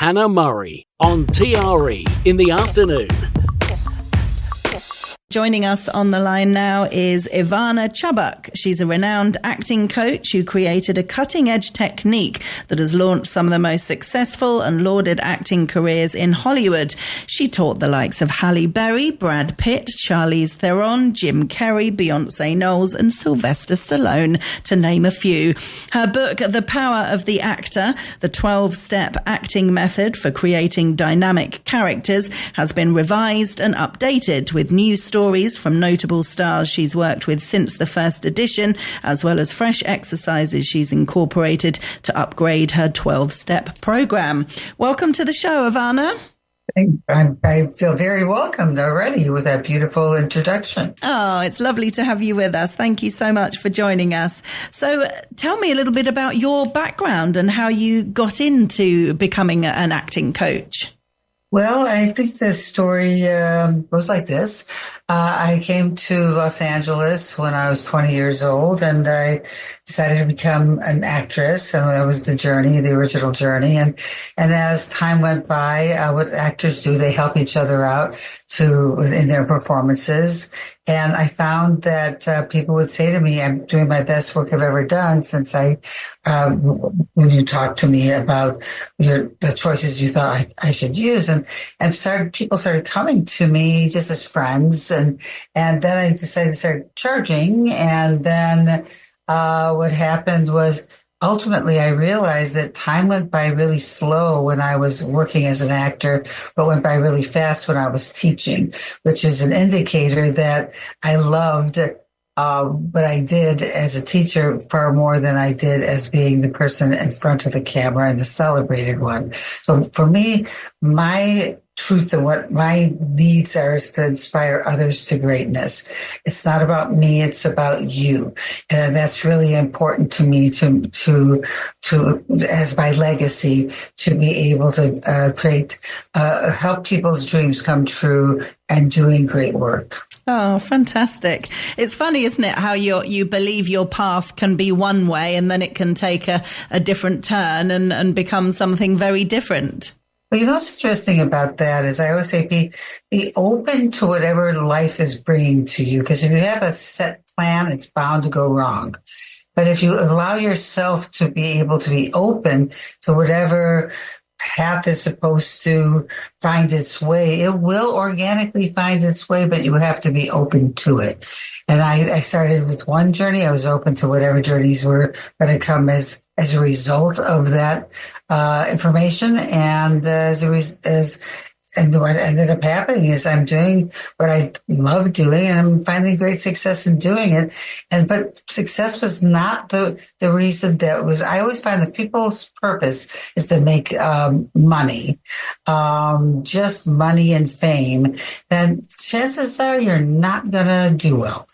Hannah Murray on TRE in the afternoon. Joining us on the line now is Ivana Chubbuck. She's a renowned acting coach who created a cutting-edge technique that has launched some of the most successful and lauded acting careers in Hollywood. She taught the likes of Halle Berry, Brad Pitt, Charlize Theron, Jim Carrey, Beyonce Knowles and Sylvester Stallone, to name a few. Her book, The Power of the Actor, the 12-step acting method for creating dynamic characters, has been revised and updated with new stories from notable stars she's worked with since the first edition, as well as fresh exercises she's incorporated to upgrade her 12-step program. Welcome to the show, Ivana. I feel very welcomed already with that beautiful introduction. Oh, it's lovely to have you with us. Thank you so much for joining us. So tell me a little bit about your background and how you got into becoming an acting coach. Well, I think the story goes like this. I came to Los Angeles when I was 20 years old, and I decided to become an actress. And that was the journey, the original journey. And as time went by, what actors do, they help each other out in their performances. And I found that people would say to me, I'm doing my best work I've ever done since when you talked to me about the choices you thought I should use. And people started coming to me just as friends. And then I decided to start charging. And then what happened was, ultimately, I realized that time went by really slow when I was working as an actor, but went by really fast when I was teaching, which is an indicator that I loved what I did as a teacher far more than I did as being the person in front of the camera and the celebrated one. So for me, my truth and what my needs are is to inspire others to greatness. It's not about me, it's about you. And that's really important to me to as my legacy, to be able to help people's dreams come true and doing great work. Oh, fantastic. It's funny, isn't it, how you believe your path can be one way and then it can take a different turn and become something very different. Well, what's interesting about that is I always say be open to whatever life is bringing to you, because if you have a set plan, it's bound to go wrong. But if you allow yourself to be able to be open to whatever path is supposed to find its way, it will organically find its way, but you have to be open to it. And I started with one journey. I was open to whatever journeys were going to come as a result of that information. And and what ended up happening is I'm doing what I love doing, and I'm finding great success in doing it. But success was not the reason that was. I always find that people's purpose is to make money, just money and fame. Then chances are you're not gonna do well.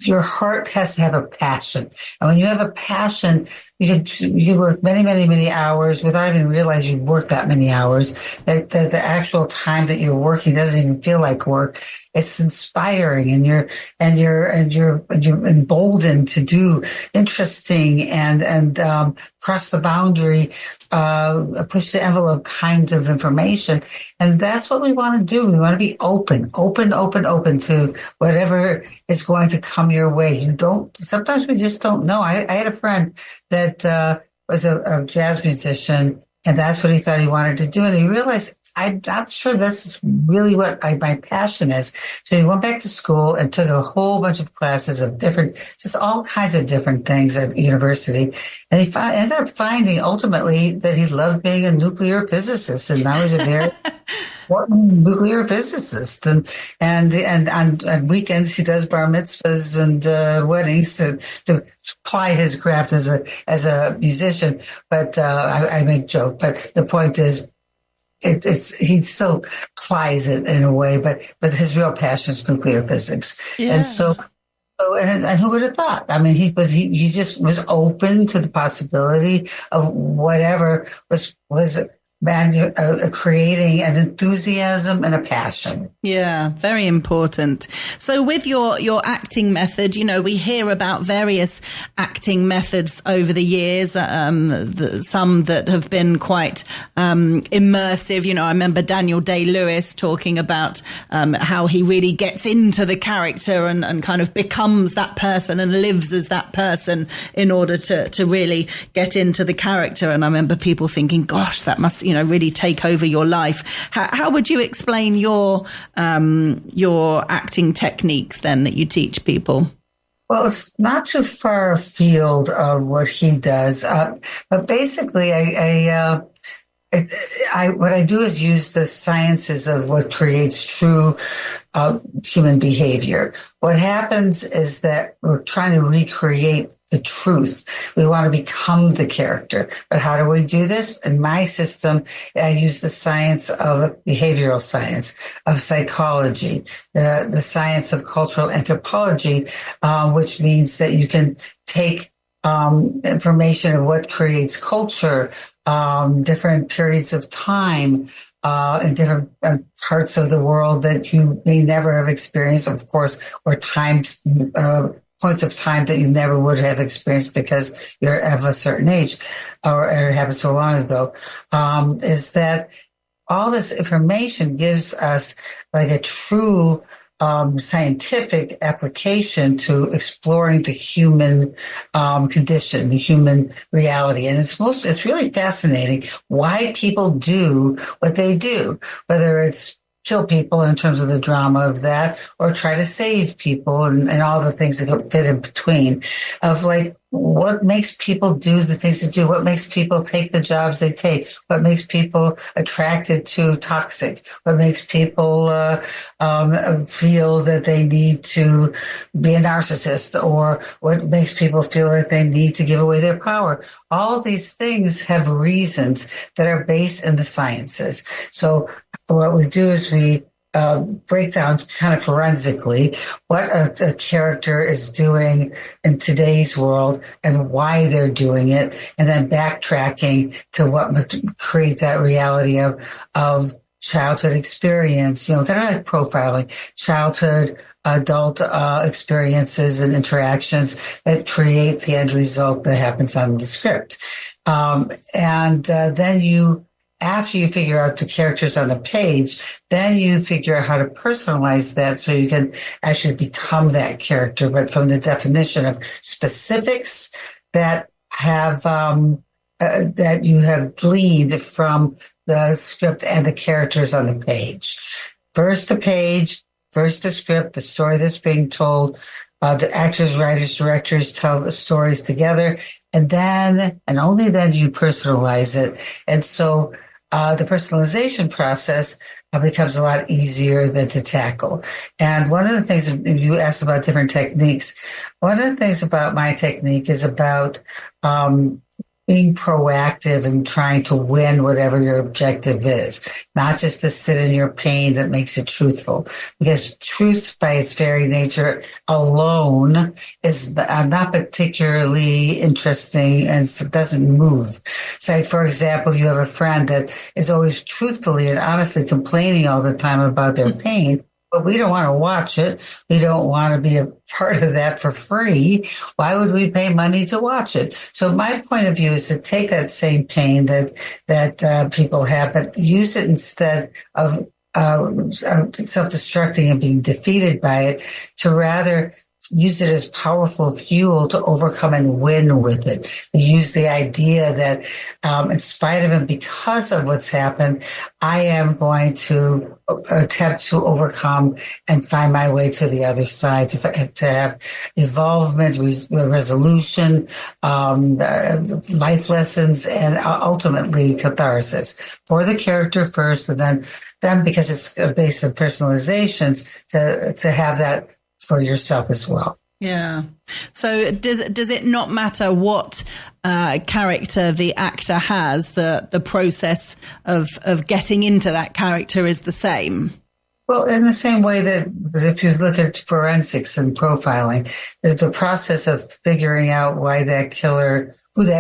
Your heart has to have a passion. And when you have a passion, you can work many, many, many hours without even realizing you've worked that many hours. That the actual time that you're working doesn't even feel like work. It's inspiring, and you're emboldened to do interesting and cross the boundary, push the envelope kinds of information. And that's what we want to do. We want to be open to whatever is going to come your way. Sometimes we just don't know. I had a friend that was a jazz musician, and that's what he thought he wanted to do. And he realized, I'm not sure this is really what my passion is. So he went back to school and took a whole bunch of classes of just all kinds of different things at university. And he ended up finding ultimately that he loved being a nuclear physicist. And now he's a very important nuclear physicist. And on weekends, he does bar mitzvahs and weddings to apply his craft as a musician. But I make joke. But the point is, he still applies it in a way, but his real passion is nuclear physics. Yeah. And so, and who would have thought? I mean, he just was open to the possibility of whatever was creating an enthusiasm and a passion. Yeah, very important. So with your acting method, we hear about various acting methods over the years, some that have been quite immersive. I remember Daniel Day-Lewis talking about how he really gets into the character and kind of becomes that person and lives as that person in order to really get into the character. And I remember people thinking, gosh, that must, really take over your life. How would you explain your acting techniques then that you teach people? Well, it's not too far afield of what he does, but basically, what I do is use the sciences of what creates true human behavior. What happens is that we're trying to recreate the truth. We want to become the character. But how do we do this? In my system, I use the science of behavioral science, of psychology, the science of cultural anthropology, which means that you can take information of what creates culture, different periods of time, in different parts of the world that you may never have experienced, of course, or times, points of time that you never would have experienced because you're of a certain age or it happened so long ago, is that all this information gives us like a true scientific application to exploring the human condition, the human reality. And it's really fascinating why people do what they do, whether it's kill people in terms of the drama of that, or try to save people and all the things that fit in between, of like what makes people do the things they do, what makes people take the jobs they take, what makes people attracted to toxic, what makes people feel that they need to be a narcissist, or what makes people feel that they need to give away their power. All these things have reasons that are based in the sciences. So what we do is we break down kind of forensically what a character is doing in today's world and why they're doing it, and then backtracking to what would create that reality of childhood experience, kind of like profiling, childhood, adult experiences and interactions that create the end result that happens on the script. Then after you figure out the characters on the page, then you figure out how to personalize that so you can actually become that character, but from the definition of specifics that have that you have gleaned from the script and the characters on the page. First the page, first the script, the story that's being told. The actors, writers, directors tell the stories together, and then, and only then, do you personalize it. And so the personalization process becomes a lot easier than to tackle. And one of the things, you asked about different techniques, one of the things about my technique is about being proactive and trying to win whatever your objective is, not just to sit in your pain that makes it truthful. Because truth by its very nature alone is not particularly interesting and it doesn't move. Say, for example, you have a friend that is always truthfully and honestly complaining all the time about their pain. But we don't want to watch it. We don't want to be a part of that for free. Why would we pay money to watch it? So my point of view is to take that same pain that people have, but use it instead of self-destructing and being defeated by it, to rather use it as powerful fuel to overcome and win with it. Use the idea that in spite of and because of what's happened, I am going to attempt to overcome and find my way to the other side, to have evolvement, resolution, life lessons, and ultimately catharsis for the character first, and then because it's based on personalizations, to have that for yourself as well. Yeah. So does it not matter what character the actor has? The process of getting into that character is the same? Well, in the same way that if you look at forensics and profiling, the process of figuring out who that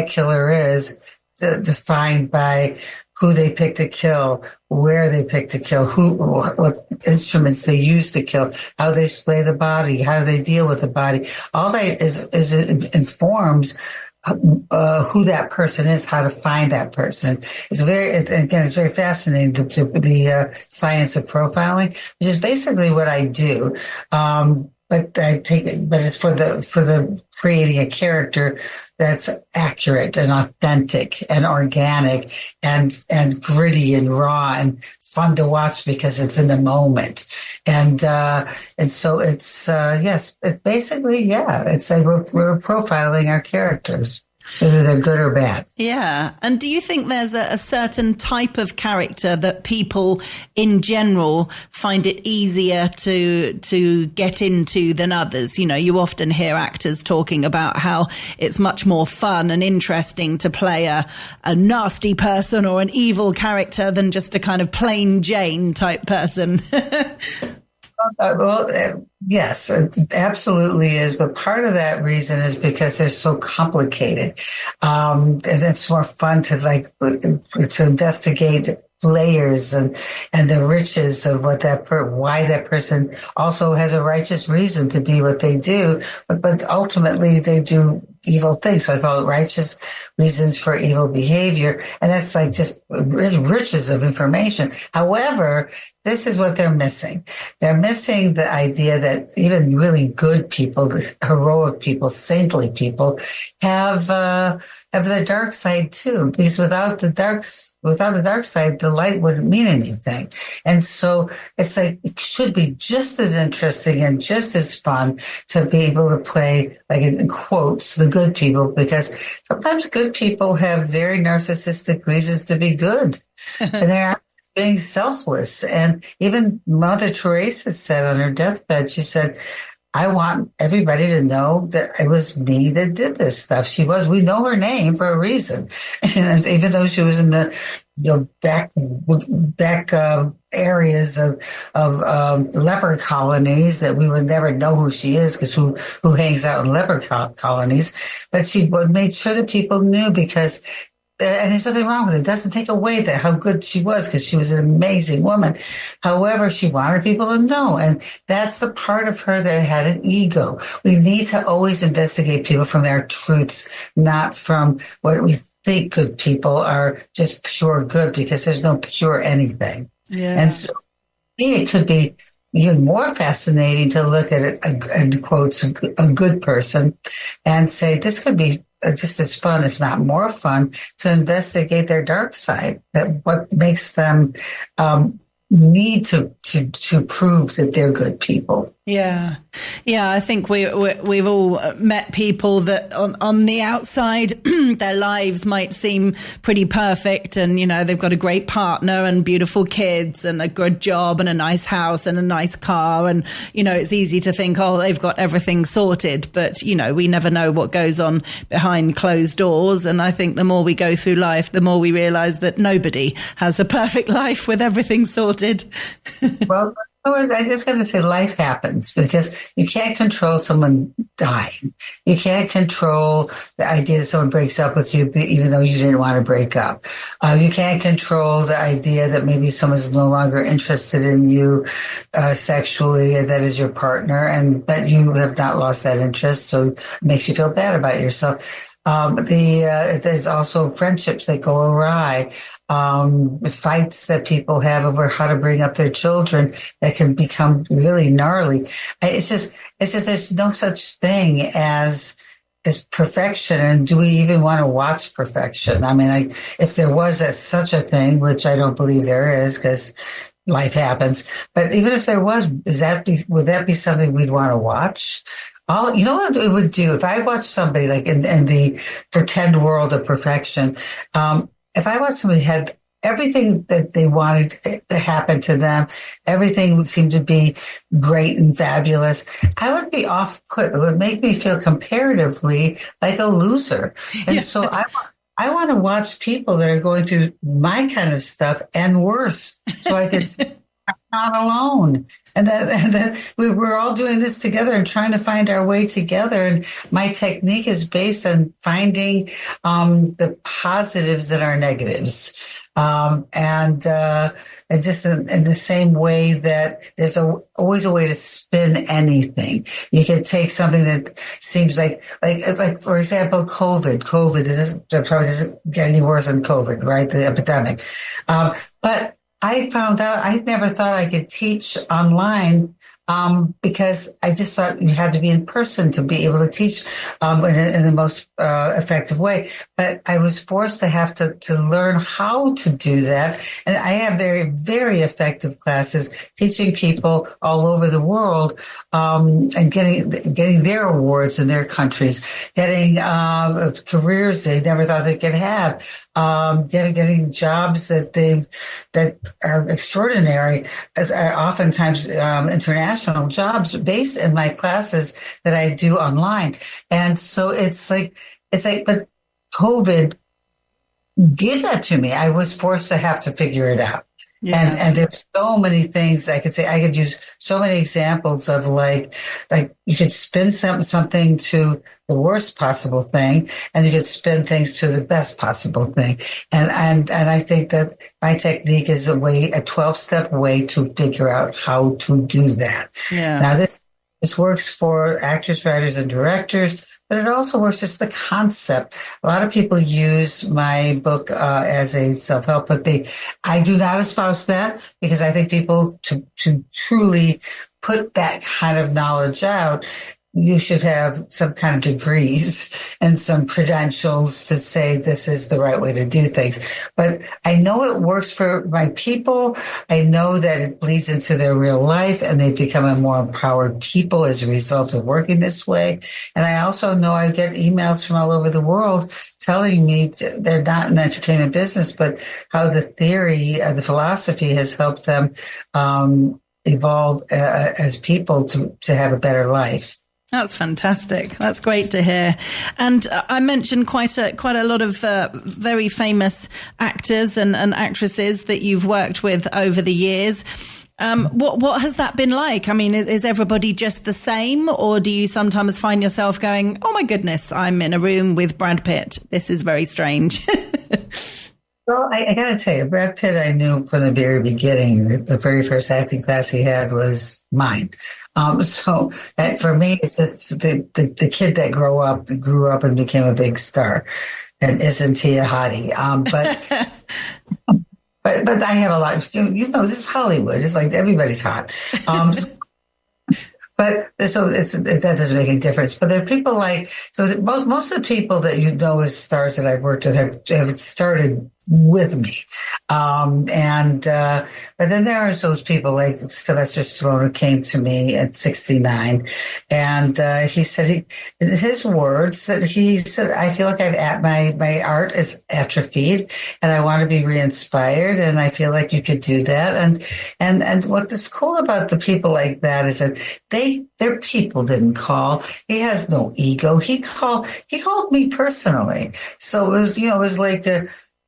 killer is, defined by who they pick to kill, where they pick to kill, what instruments they use to kill, how they display the body, how they deal with the body. All that is informs who that person is, how to find that person. It's very fascinating. The science of profiling, which is basically what I do. But it's for the creating a character that's accurate and authentic and organic and gritty and raw and fun to watch because it's in the moment. And so it's, yes, it's basically, it's like we're profiling our characters, whether they're good or bad. Yeah. And do you think there's a certain type of character that people in general find it easier to get into than others? You know, you often hear actors talking about how it's much more fun and interesting to play a nasty person or an evil character than just a kind of plain Jane type person. Yes, it absolutely is. But part of that reason is because they're so complicated. And it's more fun to investigate layers and the riches of what why that person also has a righteous reason to be what they do. But ultimately they do evil things. So I call it righteous reasons for evil behavior. And that's like just riches of information. However, this is what they're missing. They're missing the idea that even really good people, heroic people, saintly people have the dark side too. Because without the dark side, the light wouldn't mean anything. And so it's like, it should be just as interesting and just as fun to be able to play, like in quotes, the good people, because sometimes good people have very narcissistic reasons to be good. And they're being selfless. And even Mother Teresa said on her deathbed, she said, I want everybody to know that it was me that did this stuff. We know her name for a reason. And even though she was in the back areas of leper colonies that we would never know who she is, because who hangs out in leper colonies, but she made sure that people knew, because and there's nothing wrong with it. It doesn't take away how good she was, because she was an amazing woman. However, she wanted people to know. And that's the part of her that had an ego. We need to always investigate people from their truths, not from what we think good people are, just pure good, because there's no pure anything. Yeah. And so it could be even more fascinating to look at it, in quotes, a good person and say, this could be just as fun, if not more fun, to investigate their dark side. That what makes them need to prove that they're good people. Yeah. I think we've all met people that on the outside, their lives might seem pretty perfect, and you know they've got a great partner and beautiful kids and a good job and a nice house and a nice car, and you know it's easy to think, oh, they've got everything sorted, but you know we never know what goes on behind closed doors. And I think the more we go through life, the more we realize that nobody has a perfect life with everything sorted. Well, I just got to say life happens, because you can't control someone dying. You can't control the idea that someone breaks up with you, even though you didn't want to break up. You can't control the idea that maybe someone's no longer interested in you sexually, and that is your partner, but you have not lost that interest, so it makes you feel bad about yourself. There's also friendships that go awry, fights that people have over how to bring up their children that can become really gnarly. It's just there's no such thing as perfection. And do we even want to watch perfection? I mean, if there was such a thing, which I don't believe there is, because life happens. But even if there was, would that be something we'd want to watch? You know what it would do if I watched somebody like in the pretend world of perfection. If I watched somebody had everything that they wanted to happen to them, everything would seem to be great and fabulous, I would be off-put. It would make me feel comparatively like a loser. And so I want to watch people that are going through my kind of stuff and worse, so I can I'm not alone. And that we're all doing this together and trying to find our way together. And my technique is based on finding the positives in our negatives. And just in the same way that there's always a way to spin anything. You can take something that seems like for example, COVID probably doesn't get any worse than COVID, right? The epidemic. But I found out I never thought I could teach online because I just thought you had to be in person to be able to teach in the most effective way. But I was forced to have to learn how to do that. And I have very, very effective classes teaching people all over the world and getting their awards in their countries, getting careers they never thought they could have, getting jobs that are extraordinary, as oftentimes international jobs based in my classes that I do online. And so it's like, but COVID gave that to me. I was forced to have to figure it out. Yeah. And there's so many things I could say. I could use so many examples of like you could spin something to the worst possible thing, and you could spin things to the best possible thing. And I think that my technique is a 12-step way to figure out how to do that. Yeah. Now this works for actors, writers, and directors, but it also works just the concept. A lot of people use my book as a self-help book. I do not espouse that because I think people to truly put that kind of knowledge out, you should have some kind of degrees and some credentials to say this is the right way to do things. But I know it works for my people. I know that it bleeds into their real life and they become a more empowered people as a result of working this way. And I also know I get emails from all over the world telling me they're not in the entertainment business, but how the theory, the philosophy has helped them evolve as people to have a better life. That's fantastic. That's great to hear. And I mentioned quite a lot of very famous actors and actresses that you've worked with over the years. What has that been like? I mean, is everybody just the same, or do you sometimes find yourself going, "Oh my goodness, I'm in a room with Brad Pitt. This is very strange." Well, I got to tell you, Brad Pitt, I knew from the very beginning. The very first acting class he had was mine. So that for me, it's just the kid that grew up and became a big star. And isn't he a hottie? But I have a lot. This is Hollywood. It's like everybody's hot. But so that doesn't make any difference. But there are people most of the people that you know as stars that I've worked with have started with me. But then there are those people like Sylvester Stallone who came to me at 69. And he said, his words, he said, I feel like my art is atrophied and I want to be re-inspired. And I feel like you could do that. And what is cool about the people like that is that their people didn't call. He has no ego. He called me personally. So it was like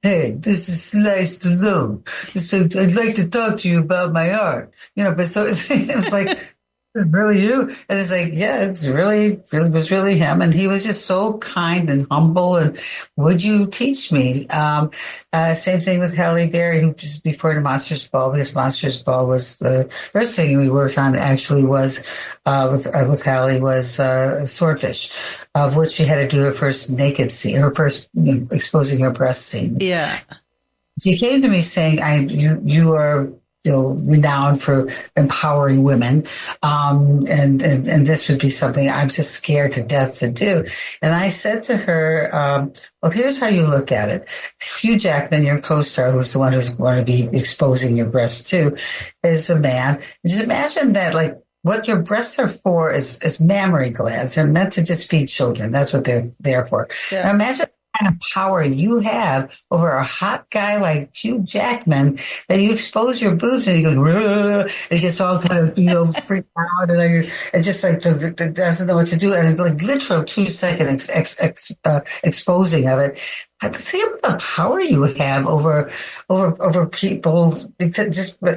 hey, this is nice to know. So I'd like to talk to you about my art. But so it was like, it's really you. And it's like, yeah, it was really him. And he was just so kind and humble. And would you teach me? Same thing with Halle Berry, who just before the Monsters Ball, because Monsters Ball was the first thing we worked on actually was, with Halle was, Swordfish, of which she had to do her first naked scene, her first exposing her breast scene. Yeah. She came to me saying, you are, renowned for empowering women. And this would be something I'm just scared to death to do. And I said to her, well, here's how you look at it. Hugh Jackman, your co-star, who's the one who's going to be exposing your breasts too, is a man. Just imagine that, what your breasts are for is mammary glands. They're meant to just feed children. That's what they're there for. Yeah. Now imagine kind of power you have over a hot guy like Hugh Jackman that you expose your boobs and he goes, and he gets all kind of, freaked out and just doesn't know what to do. And it's like literal 2-second exposing of it. I think about the power you have over people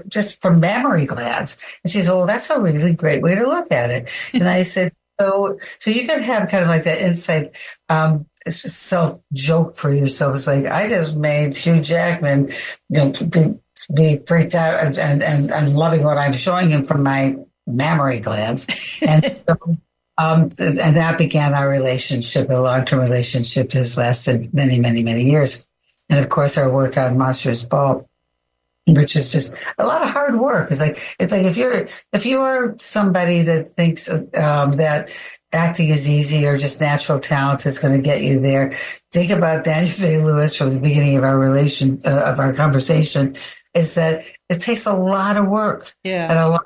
just from mammary glands. And she said, well, that's a really great way to look at it. And I said, So you can have kind of like that insight. self joke for yourself. It's like, I just made Hugh Jackman, be freaked out and loving what I'm showing him from my mammary glands. And so, and that began our relationship. A long-term relationship has lasted many, many, many years. And of course, our work on Monsters Ball, which is just a lot of hard work. It's like if you are somebody that thinks that acting is easy or just natural talent is going to get you there, think about Daniel Day-Lewis from the beginning of our conversation. Is that it takes a lot of work and a lot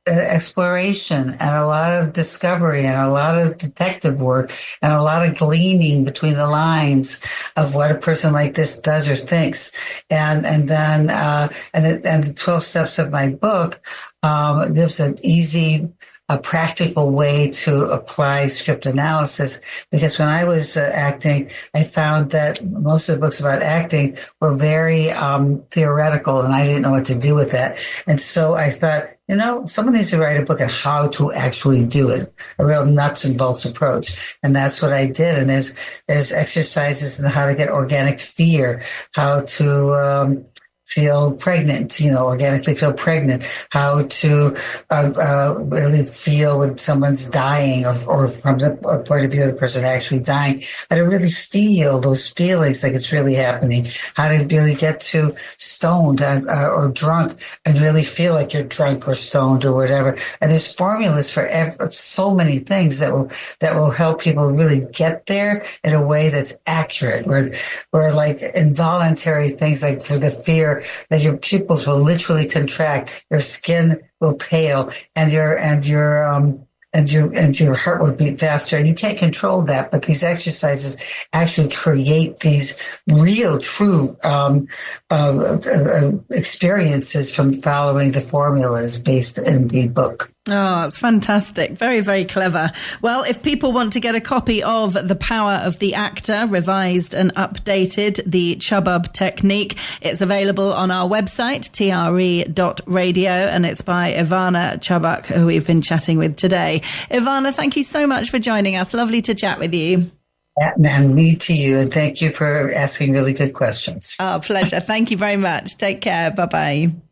of exploration and a lot of discovery and a lot of detective work and a lot of gleaning between the lines of what a person like this does or thinks. And then the 12 steps of my book gives an easy, a practical way to apply script analysis, because when I was acting, I found that most of the books about acting were very theoretical, and I didn't know what to do with that. And so I thought, someone needs to write a book on how to actually do it, a real nuts and bolts approach. And that's what I did. And there's exercises in how to get organic fear, how to feel pregnant, organically feel pregnant, how to really feel when someone's dying or from the point of view of the person actually dying, how to really feel those feelings like it's really happening, how to really get to stoned or drunk and really feel like you're drunk or stoned or whatever. And there's formulas for so many things that will help people really get there in a way that's accurate, where like involuntary things like for the fear that your pupils will literally contract, your skin will pale, and your heart will beat faster. And you can't control that, but these exercises actually create these real, true experiences from following the formulas based in the book. Oh, it's fantastic. Very, very clever. Well, if people want to get a copy of The Power of the Actor, revised and updated, the Chubbuck technique, it's available on our website, tre.radio, and it's by Ivana Chubbuck, who we've been chatting with today. Ivana, thank you so much for joining us. Lovely to chat with you. And me to you. And thank you for asking really good questions. Oh, pleasure. Thank you very much. Take care. Bye-bye.